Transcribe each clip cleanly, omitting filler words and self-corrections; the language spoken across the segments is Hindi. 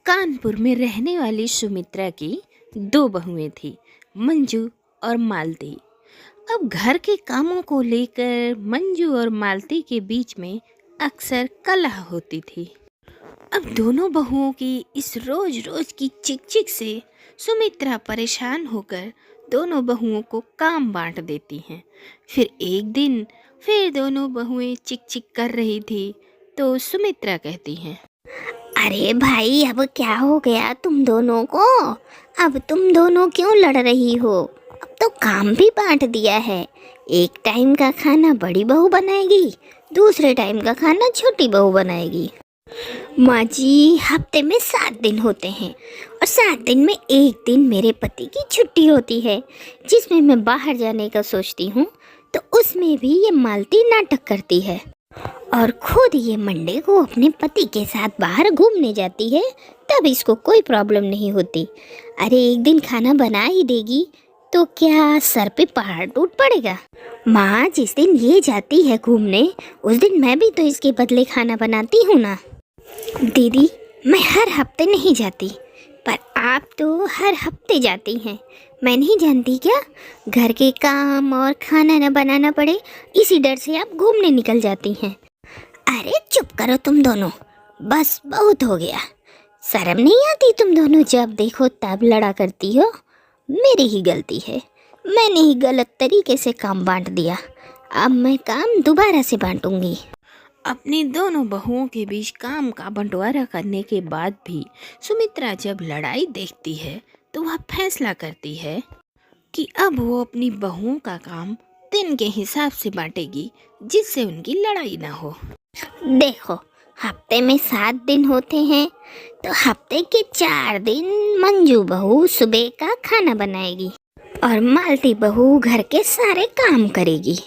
कानपुर में रहने वाली सुमित्रा की दो बहुएं थी, मंजू और मालती। अब घर के कामों को लेकर मंजू और मालती के बीच में अक्सर कलह होती थी। अब दोनों बहुओं की इस रोज रोज की चिक चिक से सुमित्रा परेशान होकर दोनों बहुओं को काम बांट देती हैं। फिर एक दिन फिर दोनों बहुएं चिक चिक कर रही थी तो सुमित्रा कहती हैं, अरे भाई, अब क्या हो गया तुम दोनों को? अब तुम दोनों क्यों लड़ रही हो? अब तो काम भी बांट दिया है। एक टाइम का खाना बड़ी बहू बनाएगी, दूसरे टाइम का खाना छोटी बहू बनाएगी। माँ जी, हफ्ते में 7 दिन होते हैं और 7 दिन में एक दिन मेरे पति की छुट्टी होती है, जिसमें मैं बाहर जाने का सोचती हूँ तो उसमें भी ये मालती नाटक करती है और खुद ये मंडे को अपने पति के साथ बाहर घूमने जाती है, तब इसको कोई प्रॉब्लम नहीं होती। अरे एक दिन खाना बना ही देगी तो क्या सर पे पहाड़ टूट पड़ेगा? माँ, जिस दिन ये जाती है घूमने उस दिन मैं भी तो इसके बदले खाना बनाती हूँ ना। दीदी, मैं हर हफ्ते नहीं जाती, पर आप तो हर हफ्ते जाती हैं। मैं नहीं जानती क्या? घर के काम और खाना न बनाना पड़े, इसी डर से आप घूमने निकल जाती हैं। अरे चुप करो तुम दोनों, बस बहुत हो गया। शर्म नहीं आती तुम दोनों? जब देखो तब लड़ा करती हो। मेरी ही गलती है, मैंने ही गलत तरीके से काम बांट दिया। अब मैं काम दोबारा से बांटूंगी। अपनी दोनों बहुओं के बीच काम का बंटवारा करने के बाद भी सुमित्रा जब लड़ाई देखती है तो वह फैसला करती है कि अब वो अपनी बहुओं का काम दिन के हिसाब से बांटेगी, जिससे उनकी लड़ाई ना हो। देखो, हफ्ते में 7 दिन होते हैं तो हफ्ते के 4 दिन मंजू बहू सुबह का खाना बनाएगी और मालती बहू घर के सारे काम करेगी,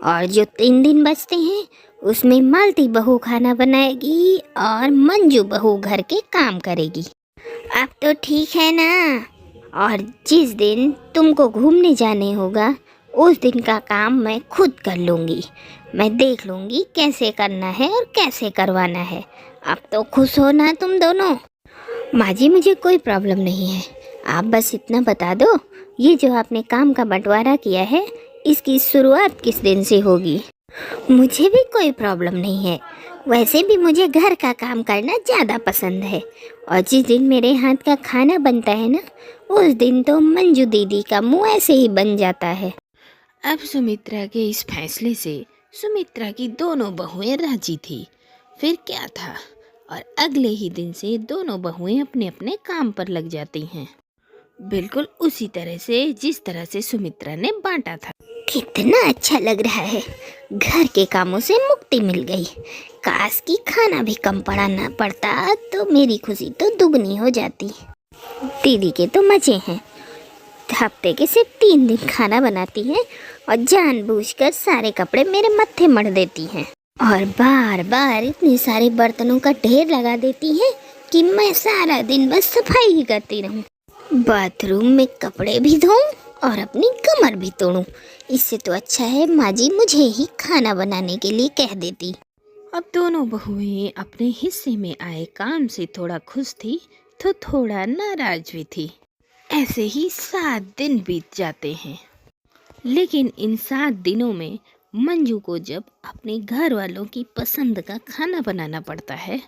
और जो 3 दिन बचते हैं उसमें मालती बहू खाना बनाएगी और मंजू बहू घर के काम करेगी। अब तो ठीक है ना? और जिस दिन तुमको घूमने जाने होगा उस दिन का काम मैं खुद कर लूँगी। मैं देख लूँगी कैसे करना है और कैसे करवाना है। अब तो खुश हो ना तुम दोनों? माँ जी, मुझे कोई प्रॉब्लम नहीं है, आप बस इतना बता दो, ये जो आपने काम का बंटवारा किया है इसकी शुरुआत किस दिन से होगी? मुझे भी कोई प्रॉब्लम नहीं है, वैसे भी मुझे घर का काम करना ज़्यादा पसंद है, और जिस दिन मेरे हाथ का खाना बनता है ना, उस दिन तो मंजू दीदी का मुँह ऐसे ही बन जाता है। अब सुमित्रा के इस फैसले से सुमित्रा की दोनों बहुएं राजी थी। फिर क्या था, और अगले ही दिन से दोनों बहुएं अपने अपने काम पर लग जाती हैं, बिल्कुल उसी तरह से जिस तरह से सुमित्रा ने बांटा था। कितना अच्छा लग रहा है, घर के कामों से मुक्ति मिल गई। काश की खाना भी कम पड़ाना पड़ता तो मेरी खुशी तो दुगनी हो जाती। दीदी के तो मजे हैं, हफ्ते के सिर्फ 3 दिन खाना बनाती हैं और जानबूझकर सारे कपड़े मेरे मत्थे मढ़ देती हैं और बार बार इतने सारे बर्तनों का ढेर लगा देती हैं कि मैं सारा दिन बस सफाई ही करती रहूं। बाथरूम में कपड़े भी धोऊं और अपनी कमर भी तोड़ूं। इससे तो अच्छा है माँ जी मुझे ही खाना बनाने के लिए कह देती। अब दोनों बहुएं अपने हिस्से में आए काम से थोड़ा खुश थी तो थोड़ा नाराज भी थी। ऐसे ही 7 दिन बीत जाते हैं, लेकिन इन 7 दिनों में मंजू को जब अपने घर वालों की पसंद का खाना बनाना पड़ता है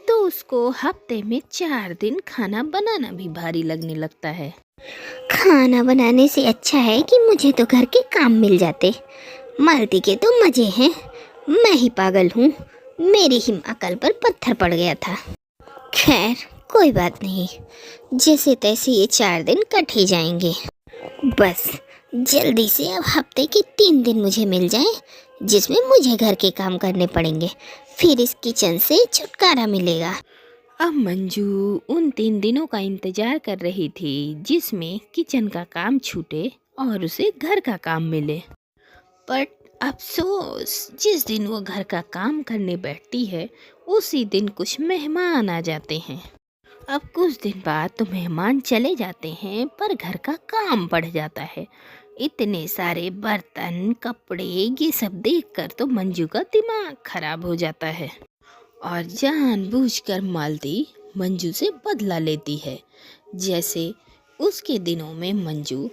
तो उसको हफ्ते में 4 दिन खाना बनाना भी भारी लगने लगता है। खाना बनाने से अच्छा है कि मुझे तो घर के काम मिल जाते। मालती के तो मजे हैं, मैं ही पागल हूँ, मेरी ही अकल पर पत्थर पड़ गया था। खैर कोई बात नहीं, जैसे तैसे ये 4 दिन कट ही जाएंगे। बस जल्दी से अब हफ्ते के 3 दिन मुझे मिल जाएं, जिसमें मुझे घर के काम करने पड़ेंगे, फिर इस किचन से छुटकारा मिलेगा। अब मंजू उन 3 दिनों का इंतजार कर रही थी जिसमें किचन का काम छूटे और उसे घर का काम मिले। पर अफसोस, जिस दिन वो घर का काम करने बैठती है उसी दिन कुछ मेहमान आ जाते हैं। अब कुछ दिन बाद तो मेहमान चले जाते हैं पर घर का काम बढ़ जाता है। इतने सारे बर्तन, कपड़े, ये सब देखकर तो मंजू का दिमाग खराब हो जाता है और जानबूझकर मालती मंजू से बदला लेती है। जैसे उसके दिनों में मंजू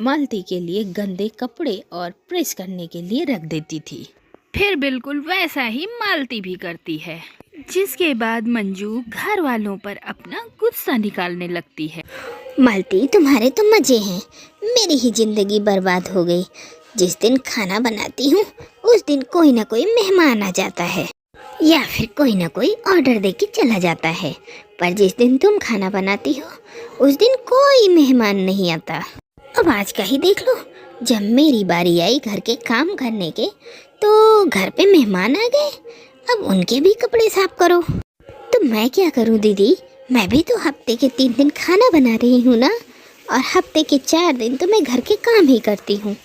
मालती के लिए गंदे कपड़े और प्रेस करने के लिए रख देती थी, फिर बिल्कुल वैसा ही मालती भी करती है। जिसके बाद मंजू घर वालों पर अपना गुस्सा निकालने लगती है। मालती, तुम्हारे तो मजे हैं, मेरी ही जिंदगी बर्बाद हो गई। जिस दिन खाना बनाती हूँ उस दिन कोई ना कोई मेहमान आ जाता है या फिर कोई ना कोई ऑर्डर दे के चला जाता है, पर जिस दिन तुम खाना बनाती हो उस दिन कोई मेहमान नहीं आता। अब आज का ही देख लो, जब मेरी बारी आई घर के काम करने के तो घर पे मेहमान आ गए, अब उनके भी कपड़े साफ करो। तो मैं क्या करूँ दीदी, मैं भी तो हफ्ते के 3 दिन खाना बना रही हूँ ना, और हफ्ते के 4 दिन तो मैं घर के काम ही करती हूँ।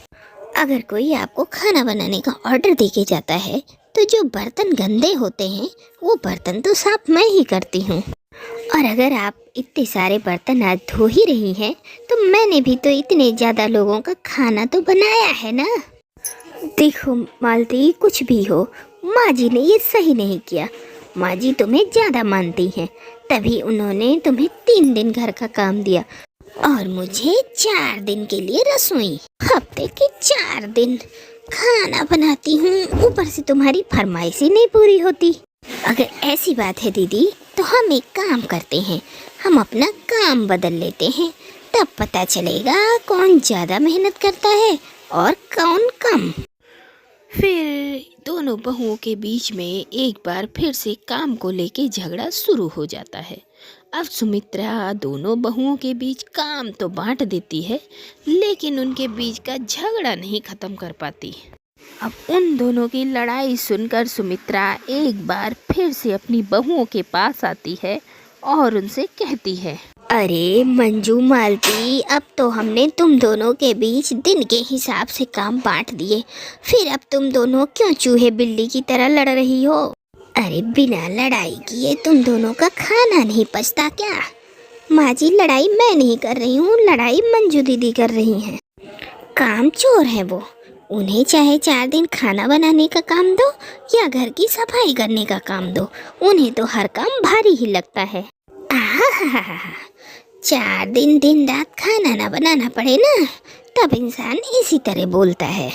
अगर कोई आपको खाना बनाने का ऑर्डर दे के जाता है तो जो बर्तन गंदे होते हैं वो बर्तन तो साफ मैं ही करती हूँ। और अगर आप इतने सारे बर्तन आज धो ही रही हैं तो मैंने भी तो इतने ज़्यादा लोगों का खाना तो बनाया है ना। देखो मालती, कुछ भी हो, माँ जी ने ये सही नहीं किया। माँ जी तुम्हें ज़्यादा मानती हैं, तभी उन्होंने तुम्हें 3 दिन घर का काम दिया और मुझे 4 दिन के लिए रसोई। हफ्ते के 4 दिन खाना बनाती हूँ, ऊपर से तुम्हारी फरमाइश ही नहीं पूरी होती। अगर ऐसी बात है दीदी तो हम एक काम करते हैं, हम अपना काम बदल लेते हैं, तब पता चलेगा कौन ज़्यादा मेहनत करता है और कौन कम। फिर दोनों बहुओं के बीच में एक बार फिर से काम को लेके झगड़ा शुरू हो जाता है। अब सुमित्रा दोनों बहुओं के बीच काम तो बांट देती है, लेकिन उनके बीच का झगड़ा नहीं खत्म कर पाती। अब उन दोनों की लड़ाई सुनकर सुमित्रा एक बार फिर से अपनी बहुओं के पास आती है और उनसे कहती है, अरे मंजू मालती, अब तो हमने तुम दोनों के बीच दिन के हिसाब से काम बांट दिए, फिर अब तुम दोनों क्यों चूहे बिल्ली की तरह लड़ रही हो? अरे बिना लड़ाई किए तुम दोनों का खाना नहीं पचता क्या? माँ जी, लड़ाई मैं नहीं कर रही हूँ, लड़ाई मंजू दीदी कर रही हैं। काम चोर है वो, उन्हें चाहे 4 दिन खाना बनाने का काम दो या घर की सफाई करने का काम दो, उन्हें तो हर काम भारी ही लगता है। 4 दिन दिन रात खाना ना बनाना पड़े ना, तब इंसान इसी तरह बोलता है।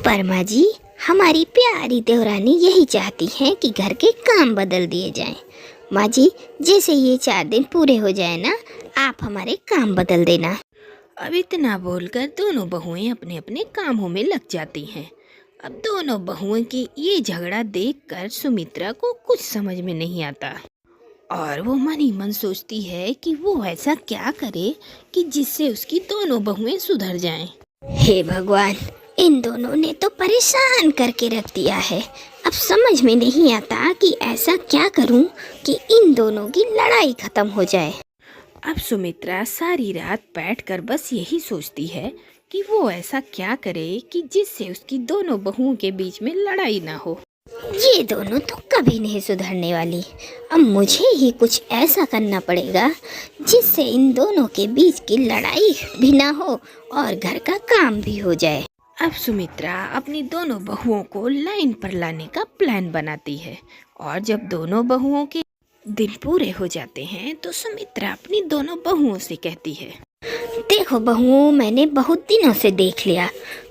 पर माँ जी, हमारी प्यारी देवरानी यही चाहती है कि घर के काम बदल दिए जाएं। माँ जी, जैसे ये 4 दिन पूरे हो जाए ना, आप हमारे काम बदल देना। अब इतना बोलकर दोनों बहुएं अपने अपने कामों में लग जाती हैं। अब दोनों बहुओं की ये झगड़ा देखकर सुमित्रा को कुछ समझ में नहीं आता और वो मन ही मन सोचती है कि वो ऐसा क्या करे कि जिससे उसकी दोनों बहुएं सुधर जाएं। हे भगवान, इन दोनों ने तो परेशान करके रख दिया है। अब समझ में नहीं आता कि ऐसा क्या करूं कि इन दोनों की लड़ाई खत्म हो जाए। अब सुमित्रा सारी रात बैठकर बस यही सोचती है कि वो ऐसा क्या करे कि जिससे उसकी दोनों बहुओं के बीच में लड़ाई ना हो। ये दोनों तो कभी नहीं सुधरने वाली। अब मुझे ही कुछ ऐसा करना पड़ेगा जिससे इन दोनों के बीच की लड़ाई भी ना हो और घर का काम भी हो जाए। अब सुमित्रा अपनी दोनों बहुओं को लाइन पर लाने का प्लान बनाती है और जब दोनों बहुओं के दिन पूरे हो जाते हैं तो सुमित्रा अपनी दोनों बहुओं से कहती है, देखो बहुओं, मैंने बहुत दिनों से देख लिया,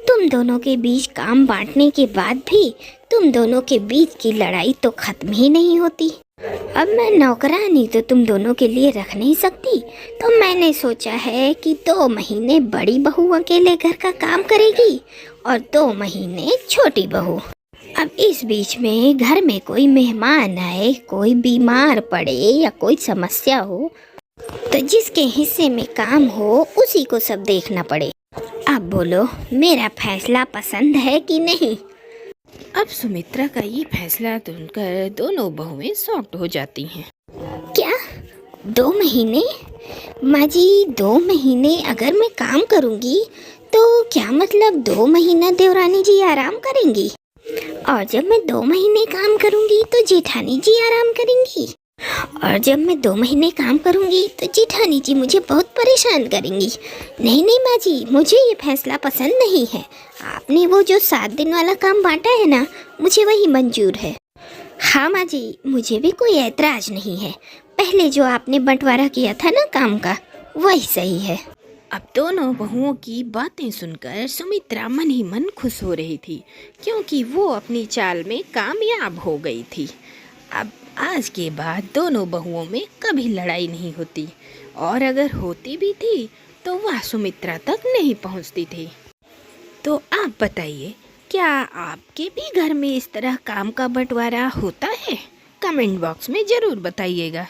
तुम दोनों के बीच काम बांटने के बाद भी तुम दोनों के बीच की लड़ाई तो खत्म ही नहीं होती। अब मैं नौकरानी तो तुम दोनों के लिए रख नहीं सकती, तो मैंने सोचा है कि 2 महीने बड़ी बहू अकेले घर का काम करेगी और 2 महीने छोटी बहू। अब इस बीच में घर में कोई मेहमान आए, कोई बीमार पड़े या कोई समस्या हो, तो जिसके हिस्से में काम हो उसी को सब देखना पड़े। अब बोलो, मेरा फैसला पसंद है कि नहीं? अब सुमित्रा का ये फैसला सुनकर दोनों बहुएं शॉक्ड हो जाती हैं। क्या 2 महीने? माँ जी, 2 महीने अगर मैं काम करूँगी तो क्या मतलब 2 महीना देवरानी जी आराम करेंगी, और जब मैं 2 महीने काम करूँगी तो जेठानी जी आराम करेंगी, और जब मैं 2 महीने काम करूँगी तो जेठानी जी मुझे बहुत परेशान करेंगी। नहीं नहीं माँ जी, मुझे ये फैसला पसंद नहीं है। आपने वो जो 7 दिन वाला काम बांटा है ना, मुझे वही मंजूर है। हाँ माँ जी, मुझे भी कोई ऐतराज़ नहीं है, पहले जो आपने बंटवारा किया था ना काम का, वही सही है। अब दोनों बहुओं की बातें सुनकर सुमित्रा मन ही मन खुश हो रही थी, क्योंकि वो अपनी चाल में कामयाब हो गई थी। अब आज के बाद दोनों बहुओं में कभी लड़ाई नहीं होती, और अगर होती भी थी तो वह सुमित्रा तक नहीं पहुंचती थी। तो आप बताइए, क्या आपके भी घर में इस तरह काम का बंटवारा होता है? कमेंट बॉक्स में ज़रूर बताइएगा।